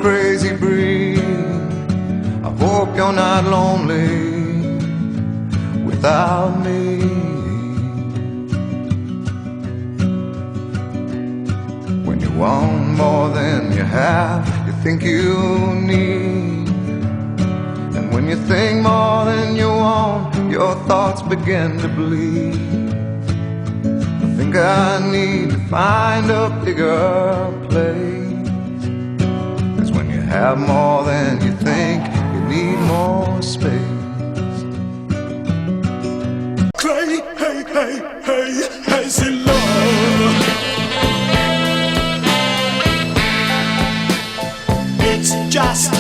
crazy breed. I hope you're not lonely without me. When you want more than you have, you think you need. And when you think more than you want, your thoughts begin to bleed. I think I need to find a bigger place. 'Cause when you have more than you think, you need more space. Hey, hey, hey, hey, hey, c'est love. It's just